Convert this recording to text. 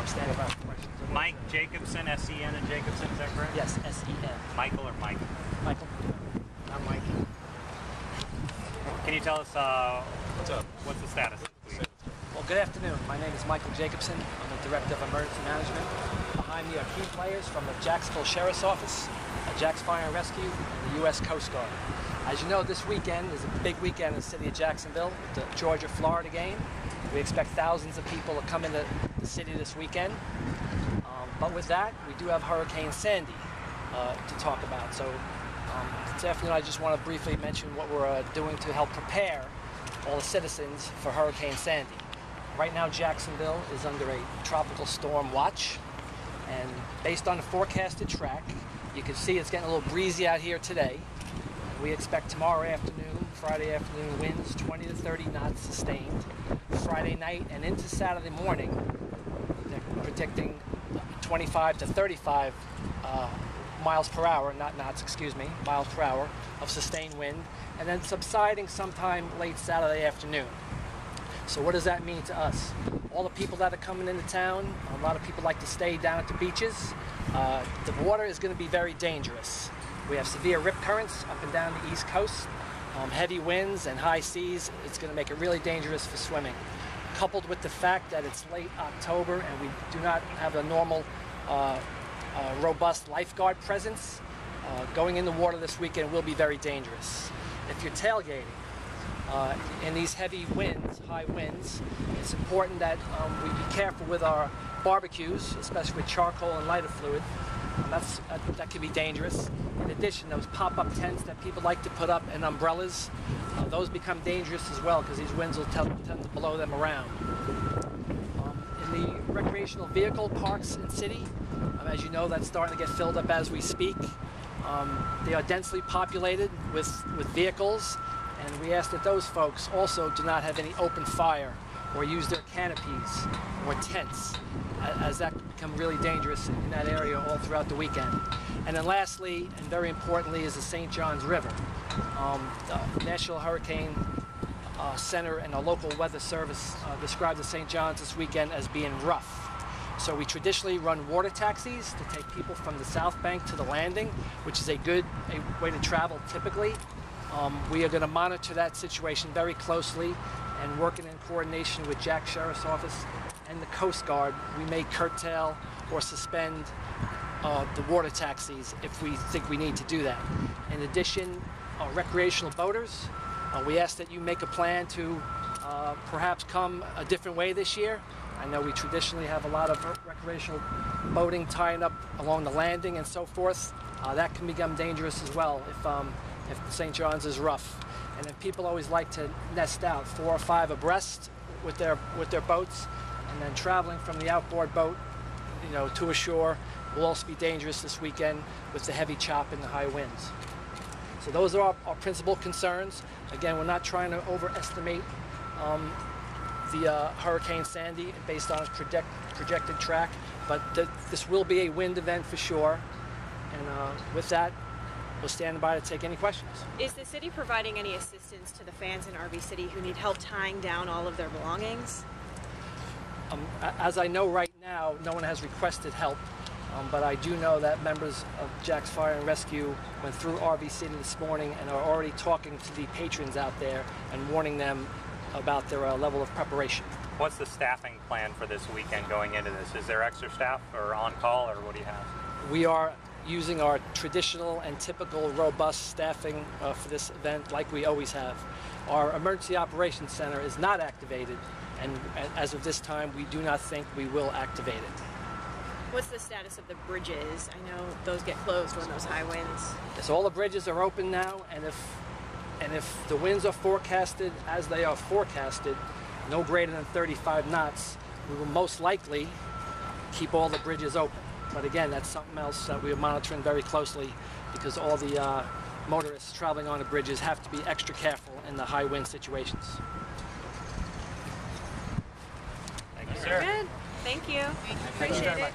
I'm standing by for questions. Mike Jacobsen, S-E-N and Jacobsen, is that correct? Yes, S-E-N. Michael or Mike? Michael. I'm Mike. Can you tell us What's up? what's the status, please? Well, good afternoon. My name is Michael Jacobsen. I'm the Director of Emergency Management. Behind me are key players from the Jacksonville Sheriff's Office, JAX Fire and Rescue, and the U.S. Coast Guard. As you know, this weekend is a big weekend in the city of Jacksonville, the Georgia-Florida game. We expect thousands of people to come into the city this weekend. But with that, we do have Hurricane Sandy to talk about. So this afternoon, I just want to briefly mention what we're doing to help prepare all the citizens for Hurricane Sandy. Right now, Jacksonville is under a tropical storm watch, and based on the forecasted track, you can see it's getting a little breezy out here today. We expect tomorrow afternoon, Friday afternoon, winds 20 to 30 knots sustained. Friday night and into Saturday morning, they're predicting 25 to 35 miles per hour, not knots, excuse me, miles per hour of sustained wind, and then subsiding sometime late Saturday afternoon. So what does that mean to us? All the people that are coming into town, a lot of people like to stay down at the beaches. The water is going to be very dangerous. We have severe rip currents up and down the East Coast, heavy winds and high seas. It's going to make it really dangerous for swimming. Coupled with the fact that it's late October and we do not have a normal robust lifeguard presence, going in the water this weekend will be very dangerous. If you're tailgating in these heavy winds, high winds, it's important that we be careful with our barbecues, especially with charcoal and lighter fluid. That can be dangerous. In addition, those pop-up tents that people like to put up and umbrellas, those become dangerous as well because these winds will tend to blow them around. In the recreational vehicle parks in city, as you know, that's starting to get filled up as we speak. They are densely populated with vehicles, and we ask that those folks also do not have any open fire or use their canopies or tents, as that can become really dangerous in that area all throughout the weekend. And then lastly, and very importantly, is the St. Johns River. The National Hurricane Center and our local weather service described the St. Johns this weekend as being rough. So we traditionally run water taxis to take people from the South Bank to the landing, which is a good way to travel typically. We are going to monitor that situation very closely, and working in coordination with Jack Sheriff's Office and the Coast Guard, we may curtail or suspend the water taxis if we think we need to do that. In addition, recreational boaters, we ask that you make a plan to perhaps come a different way this year. I know we traditionally have a lot of recreational boating tying up along the landing and so forth. That can become dangerous as well if St. John's is rough. And then people always like to nest out 4 or 5 abreast with their boats, and then traveling from the outboard boat, to a shore will also be dangerous this weekend with the heavy chop and the high winds. So those are our principal concerns. Again, we're not trying to overestimate the Hurricane Sandy based on its projected track, but this will be a wind event for sure. And with that, we'll stand by to take any questions. Is the city providing any assistance to the fans in RV City who need help tying down all of their belongings? As I know right now, no one has requested help, but I do know that members of JAX Fire and Rescue went through RV City this morning and are already talking to the patrons out there and warning them about their level of preparation. What's the staffing plan for this weekend going into this? Is there extra staff or on call, or what do you have? We are using our traditional and typical robust staffing for this event like we always have. Our Emergency Operations Center is not activated, and as of this time, we do not think we will activate it. What's the status of the bridges? I know those get closed when those high winds. So all the bridges are open now, and if the winds are forecasted as they are forecasted, no greater than 35 knots, we will most likely keep all the bridges open. But again, that's something else that we are monitoring very closely, because all the motorists traveling on the bridges have to be extra careful in the high wind situations. Thank you, sir. Good. Thank you. Thank you very much.